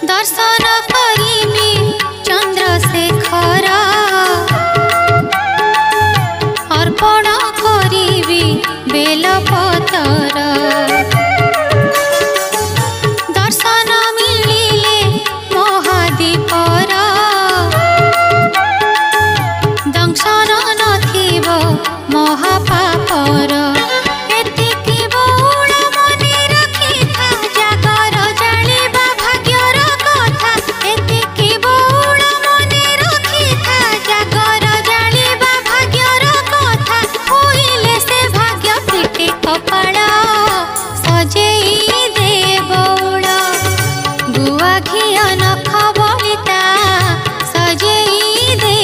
दर्शन करिमि चंद्रशेखर अर्पण करिबि बेलपतर दर्शन मिलिले महादीपर दंशन नथिब महापापर एतिकी बौल मने रखिथा जागर जालिबा भाग्यर कथा एतिकी बौल मने रखिथा जागर जालिबा भाग्यर कथा होइले से भाग्य फिटे कपाळ सजेई दे बौल गुआ घिया नख बलिता सजेई दे